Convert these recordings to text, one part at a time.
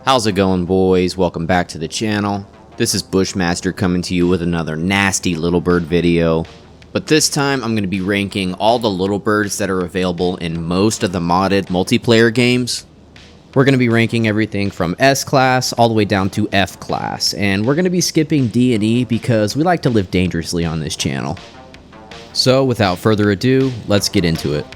How's it going, boys? Welcome back to the channel. This is Bushmaster coming to you with another nasty Little Bird video. But this time I'm going to be ranking all the Little Birds that are available in most of the modded multiplayer games. We're going to be ranking everything from S class all the way down to F class. And we're going to be skipping D and E because we like to live dangerously on this channel. So without further ado, let's get into it.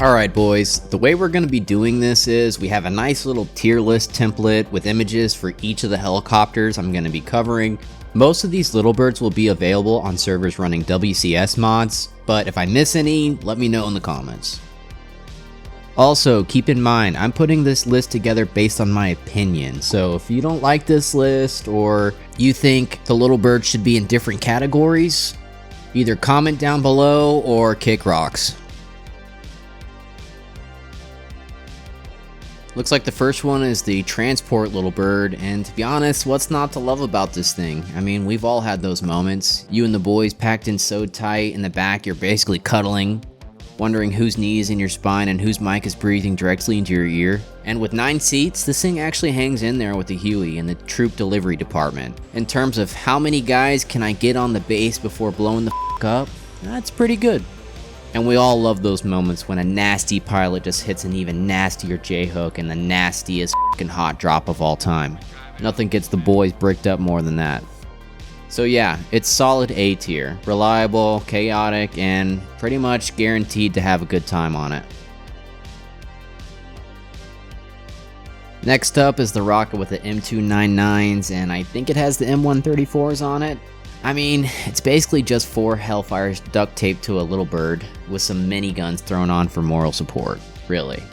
Alright boys, the way we're going to be doing this is we have a nice little tier list template with images for each of the helicopters I'm going to be covering. Most of these Little Birds will be available on servers running WCS mods, but if I miss any, let me know in the comments. Also, keep in mind, I'm putting this list together based on my opinion, so if you don't like this list or you think the Little Birds should be in different categories, either comment down below or kick rocks. Looks like the first one is the Transport Little Bird, and to be honest, what's not to love about this thing? I mean, we've all had those moments. You and the boys packed in so tight in the back, you're basically cuddling, wondering whose knee is in your spine and whose mic is breathing directly into your ear. And with 9 seats, this thing actually hangs in there with the Heli and the troop delivery department. In terms of how many guys can I get on the base before blowing the f*** up, that's pretty good. And we all love those moments when a nasty pilot just hits an even nastier J-hook and the nastiest f***ing hot drop of all time. Nothing gets the boys bricked up more than that. So yeah, it's solid A tier. Reliable, chaotic, and pretty much guaranteed to have a good time on it. Next up is the rocket with the M299s, and I think it has the M134s on it. I mean, it's basically just 4 Hellfires duct taped to a Little Bird with some miniguns thrown on for moral support, really.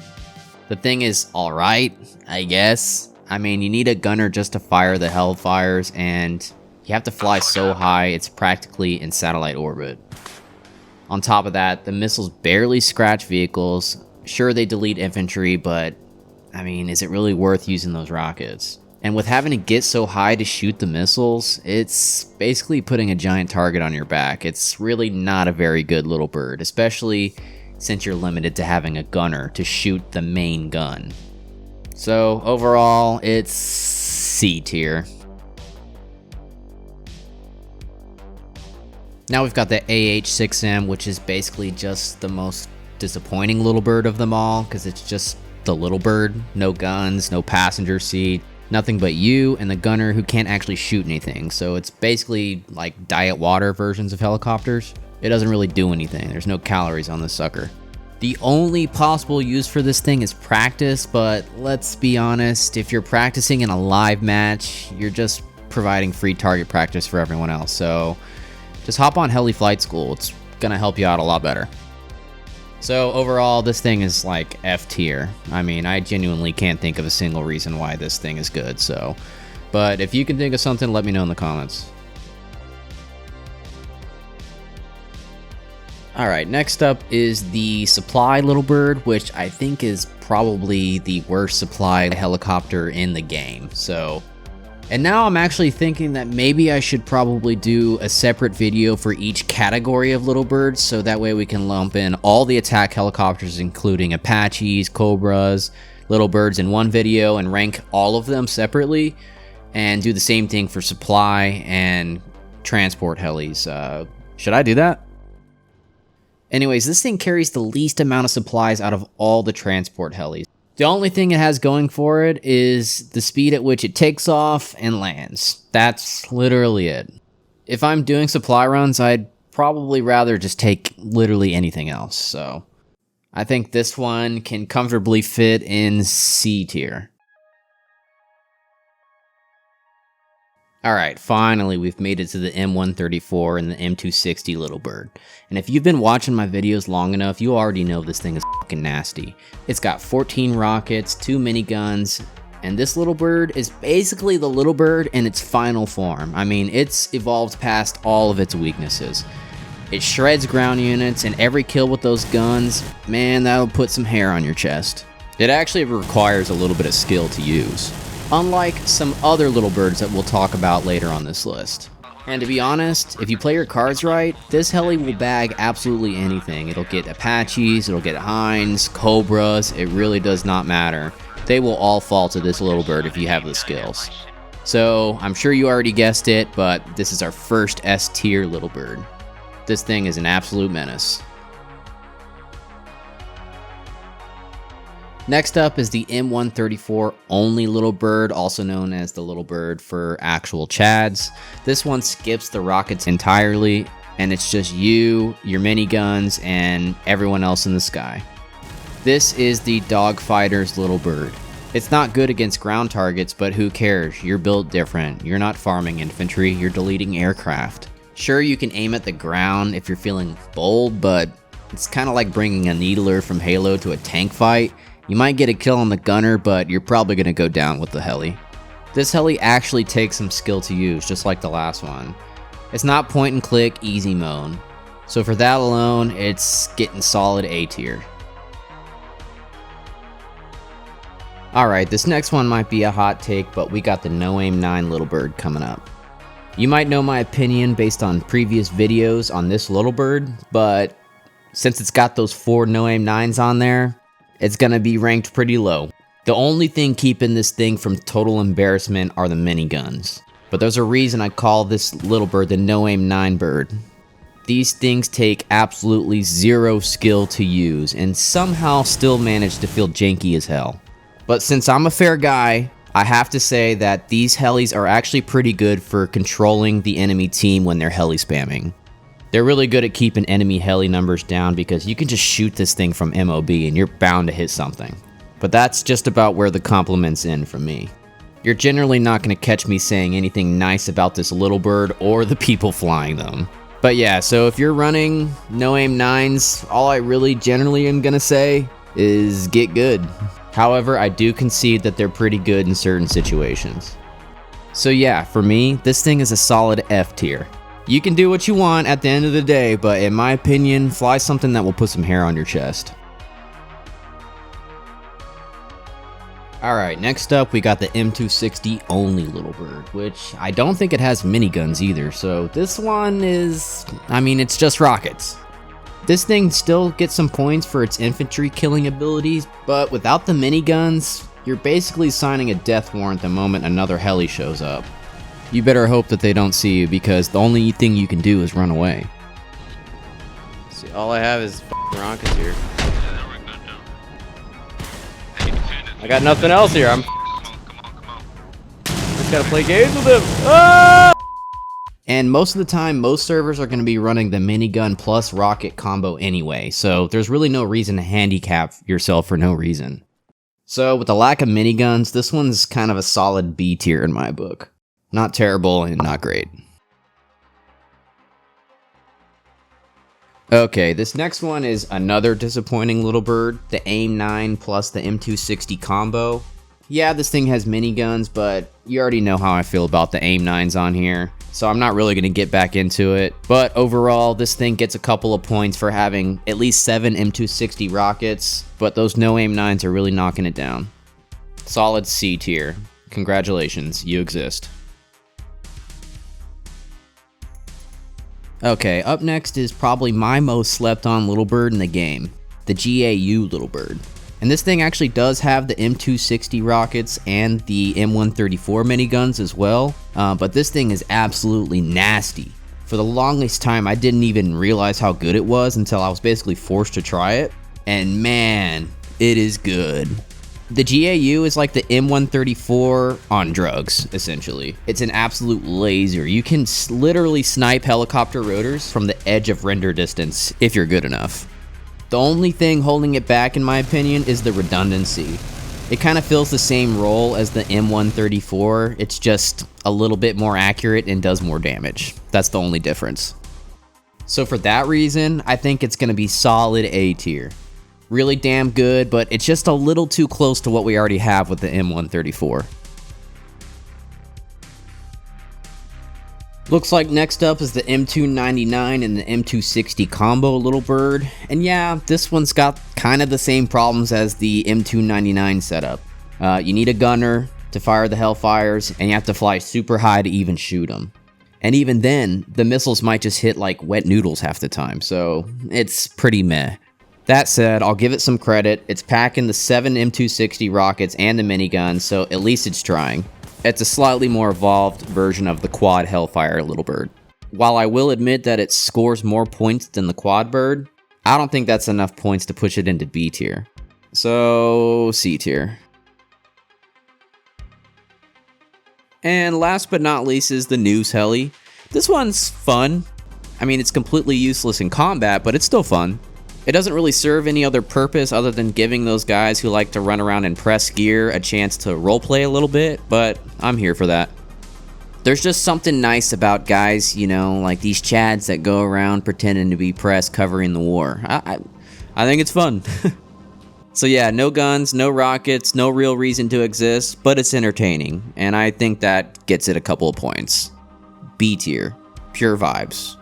The thing is alright, I guess. I mean, you need a gunner just to fire the Hellfires, and you have to fly so high it's practically in satellite orbit. On top of that, the missiles barely scratch vehicles. Sure, they delete infantry, but I mean, is it really worth using those rockets? And with having to get so high to shoot the missiles, it's basically putting a giant target on your back. It's really not a very good Little Bird, especially since you're limited to having a gunner to shoot the main gun. So overall, it's C tier. Now we've got the AH-6M, which is basically just the most disappointing Little Bird of them all, because it's just the Little Bird, no guns, no passenger seat. Nothing but you and the gunner who can't actually shoot anything, so it's basically like diet water versions of helicopters. It doesn't really do anything, there's no calories on this sucker. The only possible use for this thing is practice, but let's be honest, if you're practicing in a live match, you're just providing free target practice for everyone else, so just hop on Heli Flight School, it's gonna help you out a lot better. So overall, this thing is like F tier. I mean, I genuinely can't think of a single reason why this thing is good, so. But if you can think of something, let me know in the comments. Alright, next up is the Supply Little Bird, which I think is probably the worst supply helicopter in the game, so. And now I'm actually thinking that maybe I should probably do a separate video for each category of Little Birds, so that way we can lump in all the attack helicopters, including Apaches, Cobras, Little Birds in one video, and rank all of them separately, and do the same thing for supply and transport helis. Should I do that? Anyways, this thing carries the least amount of supplies out of all the transport helis. The only thing it has going for it is the speed at which it takes off and lands. That's literally it. If I'm doing supply runs, I'd probably rather just take literally anything else, so I think this one can comfortably fit in C tier. Alright, finally we've made it to the M134 and the M260 Little Bird. And if you've been watching my videos long enough, you already know this thing is fucking nasty. It's got 14 rockets, 2 miniguns, and this Little Bird is basically the Little Bird in its final form. I mean, it's evolved past all of its weaknesses. It shreds ground units, and every kill with those guns, man, that'll put some hair on your chest. It actually requires a little bit of skill to use, unlike some other Little Birds that we'll talk about later on this list. And to be honest, if you play your cards right, this heli will bag absolutely anything. It'll get Apaches, it'll get Hinds, Cobras, it really does not matter. They will all fall to this little bird if you have the skills. So, I'm sure you already guessed it, but this is our first S tier little bird. This thing is an absolute menace. Next up is the M134 only little bird, also known as the little bird for actual Chads. This one skips the rockets entirely, and it's just you, your miniguns, and everyone else in the sky. This is the Dogfighter's little bird. It's not good against ground targets, but who cares? You're built different. You're not farming infantry, you're deleting aircraft. Sure, you can aim at the ground if you're feeling bold, but it's kind of like bringing a needler from Halo to a tank fight. You might get a kill on the gunner, but you're probably going to go down with the heli. This heli actually takes some skill to use, just like the last one. It's not point and click easy mode, so for that alone, it's getting solid A tier. Alright, this next one might be a hot take, but we got the No Aim 9 little bird coming up. You might know my opinion based on previous videos on this little bird, but since it's got those 4 No Aim 9s on there, it's gonna be ranked pretty low. The only thing keeping this thing from total embarrassment are the miniguns. But there's a reason I call this little bird the No Aim 9 bird. These things take absolutely zero skill to use and somehow still manage to feel janky as hell. But since I'm a fair guy, I have to say that these helis are actually pretty good for controlling the enemy team when they're heli spamming. They're really good at keeping enemy heli numbers down because you can just shoot this thing from MOB and you're bound to hit something. But that's just about where the compliments end from me. You're generally not going to catch me saying anything nice about this little bird or the people flying them. But yeah, so if you're running No Aim 9s, all I really generally am going to say is get good. However, I do concede that they're pretty good in certain situations. So yeah, for me, this thing is a solid F tier. You can do what you want at the end of the day, but in my opinion, fly something that will put some hair on your chest. Alright, next up we got the M260 only little bird, which I don't think it has miniguns either, so this one is, it's just rockets. This thing still gets some points for its infantry killing abilities, but without the miniguns, you're basically signing a death warrant the moment another heli shows up. You better hope that they don't see you because the only thing you can do is run away. See, all I have is rockets here. I got nothing else here. I'm just gotta play games with him. Ah! And most of the time, most servers are going to be running the minigun plus rocket combo anyway, so there's really no reason to handicap yourself for no reason. So with the lack of miniguns, this one's kind of a solid B tier in my book. Not terrible and not great. Okay, this next one is another disappointing little bird, the AIM 9 plus the M260 combo. Yeah, this thing has miniguns, but you already know how I feel about the AIM 9s on here, so I'm not really going to get back into it. But overall, this thing gets a couple of points for having at least 7 M260 rockets, but those no AIM 9s are really knocking it down. Solid C tier. Congratulations, you exist. Okay, up next is probably my most slept on little bird in the game, the GAU Little Bird. And this thing actually does have the M260 rockets and the M134 miniguns as well, but this thing is absolutely nasty. For the longest time, I didn't even realize how good it was until I was basically forced to try it, and man, it is good. The GAU is like the M134 on drugs, essentially. It's an absolute laser. You can literally snipe helicopter rotors from the edge of render distance if you're good enough. The only thing holding it back, in my opinion, is the redundancy. It kind of fills the same role as the M134, it's just a little bit more accurate and does more damage. That's the only difference. So for that reason, I think it's going to be solid A tier. Really damn good, but it's just a little too close to what we already have with the M134. Looks like next up is the M299 and the M260 combo little bird. And yeah, this one's got kind of the same problems as the M299 setup. You need a gunner to fire the Hellfires, and you have to fly super high to even shoot them. And even then, the missiles might just hit like wet noodles half the time, so it's pretty meh. That said, I'll give it some credit. It's packing the 7 M260 rockets and the minigun, so at least it's trying. It's a slightly more evolved version of the quad Hellfire Little Bird. While I will admit that it scores more points than the quad bird, I don't think that's enough points to push it into B tier. So, C tier. And last but not least is the News Heli. This one's fun. I mean, it's completely useless in combat, but it's still fun. It doesn't really serve any other purpose other than giving those guys who like to run around and press gear a chance to roleplay a little bit, but I'm here for that. There's just something nice about guys, you know, like these chads that go around pretending to be press covering the war. I think it's fun. So yeah, no guns, no rockets, no real reason to exist, but it's entertaining, and I think that gets it a couple of points. B tier. Pure vibes.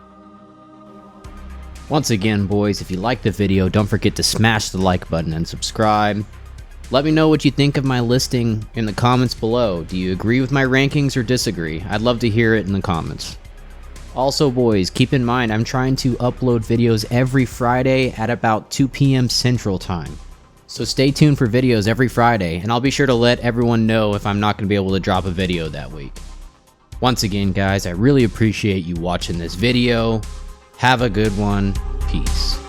Once again, boys, if you liked the video, don't forget to smash the like button and subscribe. Let me know what you think of my listing in the comments below. Do you agree with my rankings or disagree? I'd love to hear it in the comments. Also, boys, keep in mind I'm trying to upload videos every Friday at about 2 p.m. Central Time. So stay tuned for videos every Friday, and I'll be sure to let everyone know if I'm not going to be able to drop a video that week. Once again, guys, I really appreciate you watching this video. Have a good one. Peace.